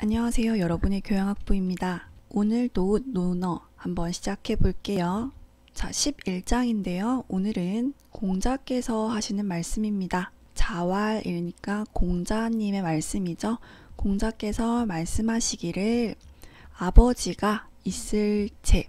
안녕하세요. 여러분의 교양학부입니다. 오늘도 논어 한번 시작해 볼게요. 자, 11장인데요. 오늘은 공자께서 하시는 말씀입니다. 자왈이니까 공자님의 말씀이죠. 공자께서 말씀하시기를 아버지가 있을 체,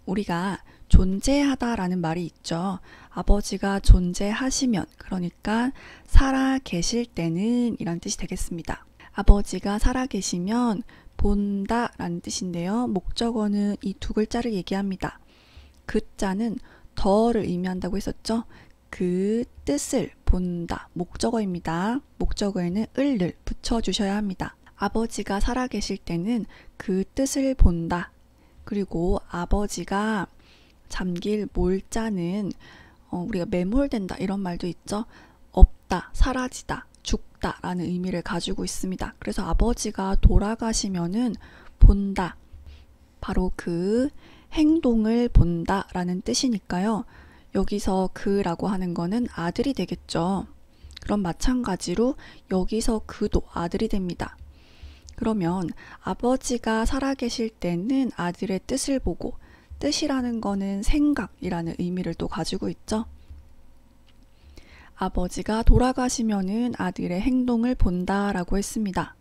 우리가 존재하다라는 말이 있죠. 아버지가 존재하시면, 그러니까 살아 계실 때는 이란 뜻이 되겠습니다. 아버지가 살아계시면 본다 라는 뜻인데요. 목적어는 이 두 글자를 얘기합니다. 그 자는 더를 의미한다고 했었죠. 그 뜻을 본다. 목적어입니다. 목적어에는 을을 붙여주셔야 합니다. 아버지가 살아계실 때는 그 뜻을 본다. 그리고 아버지가 잠길 몰자는 우리가 매몰된다 이런 말도 있죠. 없다, 사라지다, 죽다 라는 의미를 가지고 있습니다. 그래서 아버지가 돌아가시면은 본다. 바로 그 행동을 본다 라는 뜻이니까요. 여기서 그라고 하는 거는 아들이 되겠죠. 그럼 마찬가지로 여기서 그도 아들이 됩니다. 그러면 아버지가 살아계실 때는 아들의 뜻을 보고, 뜻이라는 거는 생각이라는 의미를 또 가지고 있죠. 아버지가 돌아가시면은 아들의 행동을 본다라고 했습니다.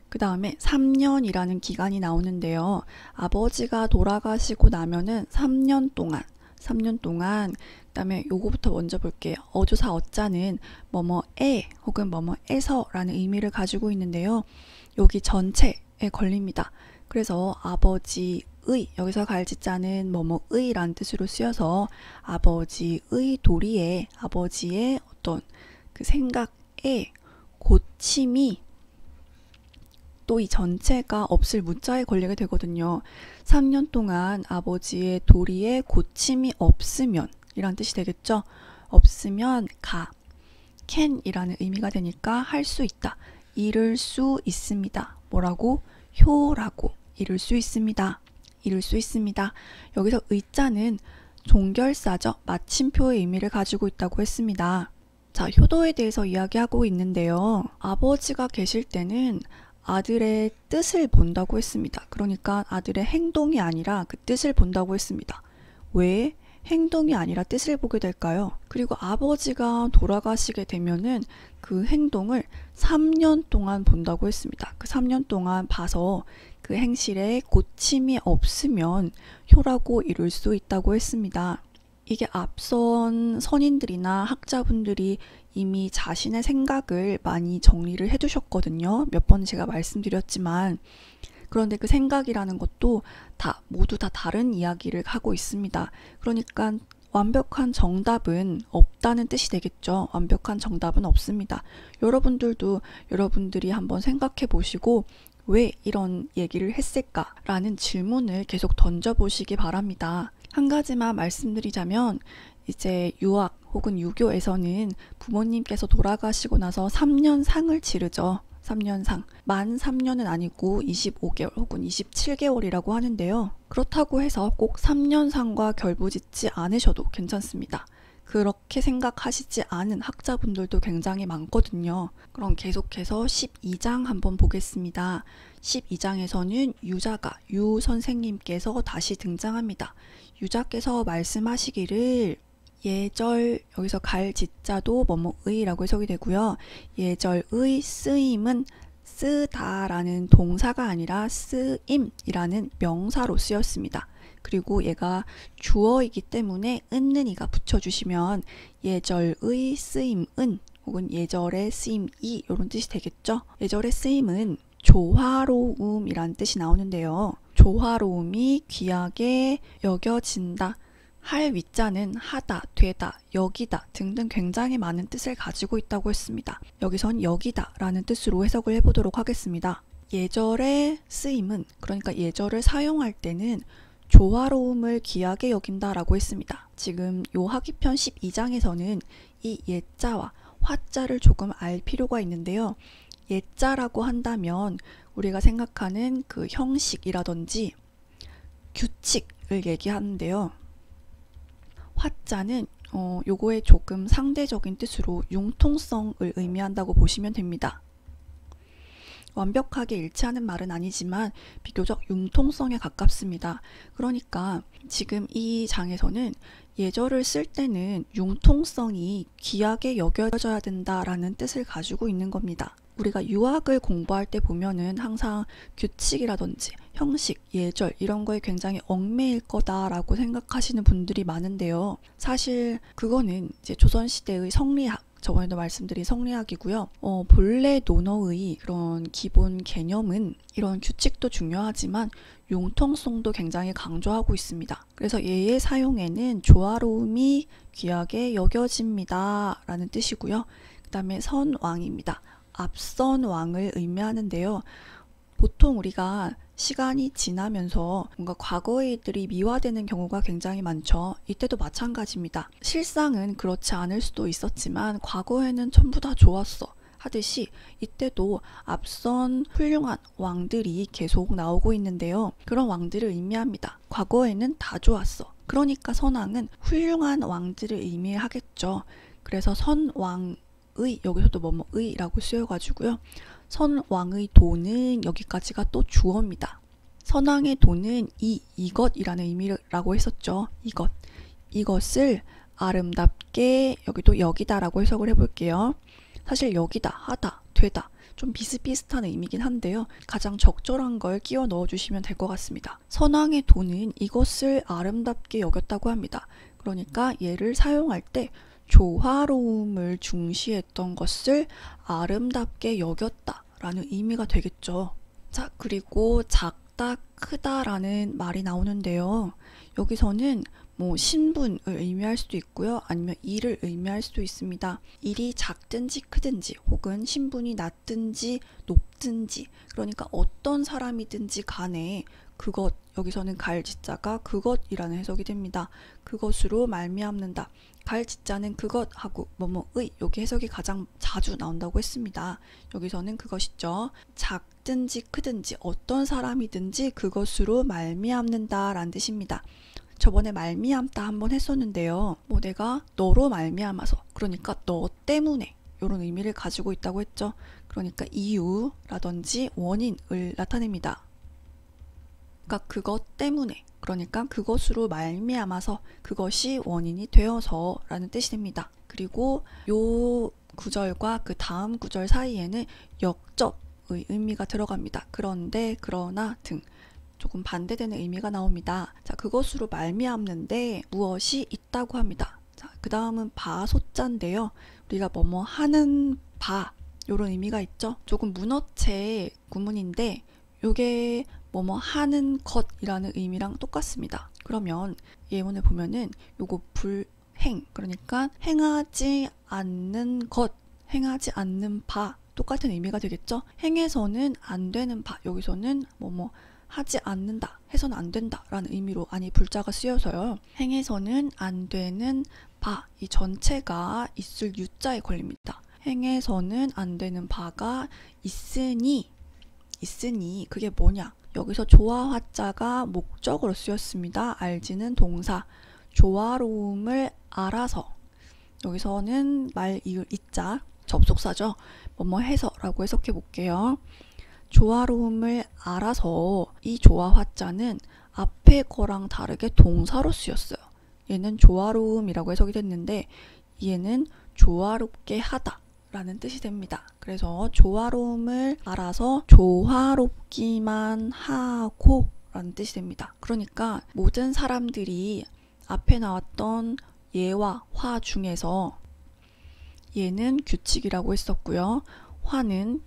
그 다음에 3년이라는 기간이 나오는데요. 아버지가 돌아가시고 나면은 3년 동안, 그 다음에 요거부터 먼저 볼게요. 어조사 어자는 뭐뭐에 혹은 뭐뭐에서라는 의미를 가지고 있는데요. 여기 전체에 걸립니다. 그래서 아버지의, 여기서 갈지자는 뭐뭐의 라는 뜻으로 쓰여서 아버지의 도리에, 아버지의 어떤 그 생각에 고침이 또 이 전체가 없을 무자에 걸리게 되거든요. 3년 동안 아버지의 도리에 고침이 없으면 이란 뜻이 되겠죠. 없으면 can이라는 의미가 되니까 할 수 있다. 이룰 수 있습니다. 뭐라고? 효라고. 이룰 수 있습니다. 이룰 수 있습니다. 여기서 의자는 종결사죠. 마침표의 의미를 가지고 있다고 했습니다. 자, 효도에 대해서 이야기하고 있는데요. 아버지가 계실 때는 아들의 뜻을 본다고 했습니다. 그러니까 아들의 행동이 아니라 그 뜻을 본다고 했습니다. 왜 행동이 아니라 뜻을 보게 될까요? 그리고 아버지가 돌아가시게 되면은 그 행동을 3년 동안 본다고 했습니다. 그 3년 동안 봐서 그 행실에 고침이 없으면 효라고 이룰 수 있다고 했습니다. 이게 앞선 선인들이나 학자분들이 이미 자신의 생각을 많이 정리를 해두셨거든요. 몇 번 제가 말씀드렸지만, 그런데 그 생각이라는 것도 모두 다 다른 이야기를 하고 있습니다. 그러니까 완벽한 정답은 없다는 뜻이 되겠죠. 완벽한 정답은 없습니다. 여러분들도 여러분들이 한번 생각해 보시고 왜 이런 얘기를 했을까라는 질문을 계속 던져보시기 바랍니다. 한 가지만 말씀드리자면, 이제 유학 혹은 유교에서는 부모님께서 돌아가시고 나서 3년 상을 치르죠. 3년 상. 만 3년은 아니고 25개월 혹은 27개월이라고 하는데요. 그렇다고 해서 꼭 3년 상과 결부짓지 않으셔도 괜찮습니다. 그렇게 생각하시지 않은 학자분들도 굉장히 많거든요. 그럼 계속해서 12장 한번 보겠습니다. 12장에서는 유자가, 유 선생님께서 다시 등장합니다. 유자께서 말씀하시기를 예절, 여기서 갈지자도 뭐뭐의라고 해석이 되고요. 예절의 쓰임은 쓰다라는 동사가 아니라 쓰임이라는 명사로 쓰였습니다. 그리고 얘가 주어이기 때문에 은는이가 붙여주시면 예절의 쓰임은 혹은 예절의 쓰임이 이런 뜻이 되겠죠. 예절의 쓰임은 조화로움이란 뜻이 나오는데요. 조화로움이 귀하게 여겨진다. 할 위자는 하다, 되다, 여기다 등등 굉장히 많은 뜻을 가지고 있다고 했습니다. 여기선 여기다 라는 뜻으로 해석을 해보도록 하겠습니다. 예절의 쓰임은, 그러니까 예절을 사용할 때는 조화로움을 귀하게 여긴다라고 했습니다. 지금 요 학위편 12장에서는 이 예자와 화자를 조금 알 필요가 있는데요. 예자라고 한다면 우리가 생각하는 그 형식이라든지 규칙을 얘기하는데요. 화자는 요거에 조금 상대적인 뜻으로 융통성을 의미한다고 보시면 됩니다. 완벽하게 일치하는 말은 아니지만 비교적 융통성에 가깝습니다. 그러니까 지금 이 장에서는 예절을 쓸 때는 융통성이 귀하게 여겨져야 된다라는 뜻을 가지고 있는 겁니다. 우리가 유학을 공부할 때 보면은 항상 규칙이라든지 형식, 예절 이런 거에 굉장히 얽매일 거다라고 생각하시는 분들이 많은데요. 사실 그거는 이제 조선시대의 성리학, 저번에도 말씀드린 성리학이고요. 본래 논어의 그런 기본 개념은 이런 규칙도 중요하지만 융통성도 굉장히 강조하고 있습니다. 그래서 얘의 사용에는 조화로움이 귀하게 여겨집니다 라는 뜻이고요. 그 다음에 선왕입니다. 앞선 왕을 의미하는데요. 보통 우리가 시간이 지나면서 뭔가 과거의 일들이 미화되는 경우가 굉장히 많죠. 이때도 마찬가지입니다. 실상은 그렇지 않을 수도 있었지만 과거에는 전부 다 좋았어 하듯이 이때도 앞선 훌륭한 왕들이 계속 나오고 있는데요. 그런 왕들을 의미합니다. 과거에는 다 좋았어. 그러니까 선왕은 훌륭한 왕들을 의미하겠죠. 그래서 선왕 여기서도 뭐뭐의라고 쓰여가지고요. 선왕의 도는 여기까지가 또 주어입니다. 선왕의 도는 이것이라는 의미라고 했었죠. 이것을 아름답게 여기도 여기다라고 해석을 해볼게요. 사실 여기다, 하다, 되다 좀 비슷비슷한 의미긴 한데요. 가장 적절한 걸 끼워 넣어주시면 될 것 같습니다. 선왕의 도는 이것을 아름답게 여겼다고 합니다. 그러니까 얘를 사용할 때 조화로움을 중시했던 것을 아름답게 여겼다 라는 의미가 되겠죠. 자, 그리고 작다, 크다 라는 말이 나오는데요. 여기서는 뭐 신분을 의미할 수도 있고요. 아니면 일을 의미할 수도 있습니다. 일이 작든지 크든지 혹은 신분이 낮든지 높든지 그러니까 어떤 사람이든지 간에 그것, 여기서는 갈지자가 그것이라는 해석이 됩니다. 그것으로 말미암는다. 갈지자는 그것하고 뭐뭐의 여기 해석이 가장 자주 나온다고 했습니다. 여기서는 그것이죠. 작든지 크든지 어떤 사람이든지 그것으로 말미암는다 라는 뜻입니다. 저번에 말미암다 한번 했었는데요. 뭐 내가 너로 말미암아서 그러니까 너 때문에 이런 의미를 가지고 있다고 했죠. 그러니까 이유라든지 원인을 나타냅니다. 그러니까 그것 때문에 그러니까 그것으로 말미암아서 그것이 원인이 되어서 라는 뜻이 됩니다. 그리고 요 구절과 그 다음 구절 사이에는 역접의 의미가 들어갑니다. 그런데 그러나 등 조금 반대되는 의미가 나옵니다. 자, 그것으로 말미암는데 무엇이 있다고 합니다. 자, 그 다음은 바소자인데요. 우리가 뭐뭐 하는 바 이런 의미가 있죠. 조금 문어체 구문인데 요게 뭐뭐 하는 것이라는 의미랑 똑같습니다. 그러면 예문을 보면은 요거 불행 그러니까 행하지 않는 것, 행하지 않는 바 똑같은 의미가 되겠죠. 행해서는 안 되는 바 여기서는 뭐뭐 하지 않는다, 해서는 안 된다 라는 의미로 아니 불자가 쓰여서요. 행해서는 안 되는 바, 이 전체가 있을 유자에 걸립니다. 행해서는 안 되는 바가 있으니 그게 뭐냐? 여기서 조화화자가 목적으로 쓰였습니다. 알지는 동사, 조화로움을 알아서 여기서는 말 이을 이자 접속사죠. 뭐뭐 해서 라고 해석해 볼게요. 조화로움을 알아서 이 조화화자는 앞에 거랑 다르게 동사로 쓰였어요. 얘는 조화로움이라고 해석이 됐는데 얘는 조화롭게 하다 라는 뜻이 됩니다. 그래서 조화로움을 알아서 조화롭기만 하고 라는 뜻이 됩니다. 그러니까 모든 사람들이 앞에 나왔던 예와 화 중에서 예는 규칙이라고 했었고요. 화는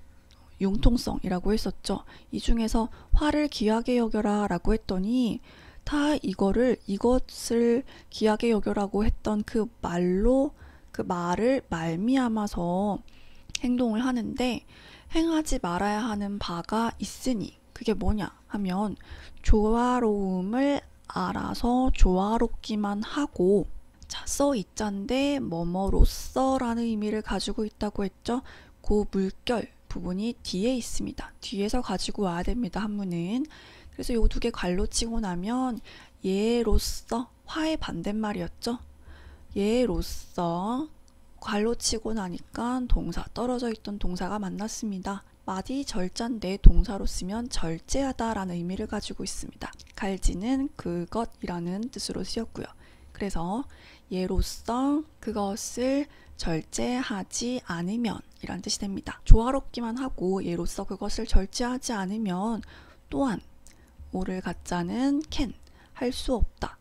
융통성이라고 했었죠. 이 중에서 화를 귀하게 여겨라 라고 했더니 다 이것을 귀하게 여겨라고 했던 그 말을 말미암아서 행동을 하는데 행하지 말아야 하는 바가 있으니 그게 뭐냐 하면 조화로움을 알아서 조화롭기만 하고 자, 써있자인데 뭐뭐로써 라는 의미를 가지고 있다고 했죠. 그 물결 부분이 뒤에 있습니다. 뒤에서 가지고 와야 됩니다. 한문은. 그래서 요 두 개 괄로 치고 나면 예로서 화의 반대말이었죠. 예로서 괄로 치고 나니까 동사 떨어져 있던 동사가 만났습니다. 마디 절자인데 동사로 쓰면 절제하다 라는 의미를 가지고 있습니다. 갈지는 그것이라는 뜻으로 쓰였고요. 그래서 예로써 그것을 절제하지 않으면 이란 뜻이 됩니다. 조화롭기만 하고 예로써 그것을 절제하지 않으면 또한 오를 갖자는 can, 할 수 없다,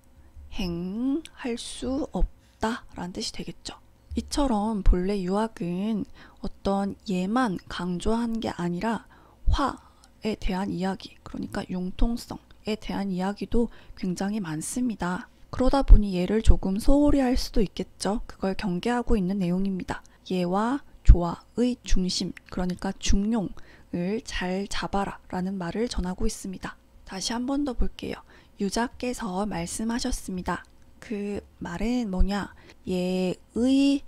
행, 할 수 없다 라는 뜻이 되겠죠. 이처럼 본래 유학은 어떤 예만 강조한 게 아니라 화에 대한 이야기, 그러니까 융통성에 대한 이야기도 굉장히 많습니다. 그러다 보니 예를 조금 소홀히 할 수도 있겠죠. 그걸 경계하고 있는 내용입니다. 예와 조화의 중심, 그러니까 중용을 잘 잡아라 라는 말을 전하고 있습니다. 다시 한 번 더 볼게요. 유자께서 말씀하셨습니다. 그 말은 뭐냐? 예의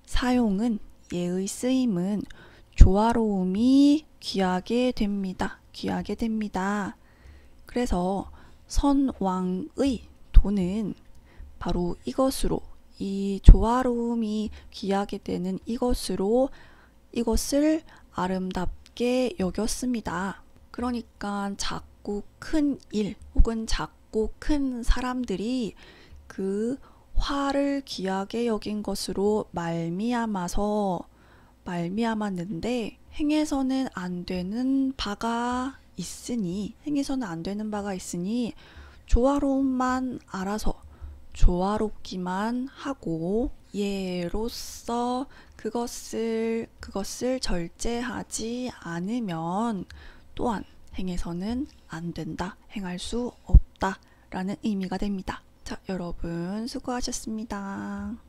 사용은, 예의 쓰임은 조화로움이 귀하게 됩니다. 귀하게 됩니다. 그래서 선왕의 도는 바로 이것으로, 이 조화로움이 귀하게 되는 이것을 아름답게 여겼습니다. 그러니까 작고 큰 일 혹은 작고 큰 사람들이 그 화를 귀하게 여긴 것으로 말미암았는데 행해서는 안 되는 바가 있으니 조화로움만 알아서 조화롭기만 하고 예로써 그것을 절제하지 않으면 또한 행해서는 안 된다, 행할 수 없다 라는 의미가 됩니다. 자, 여러분 수고하셨습니다.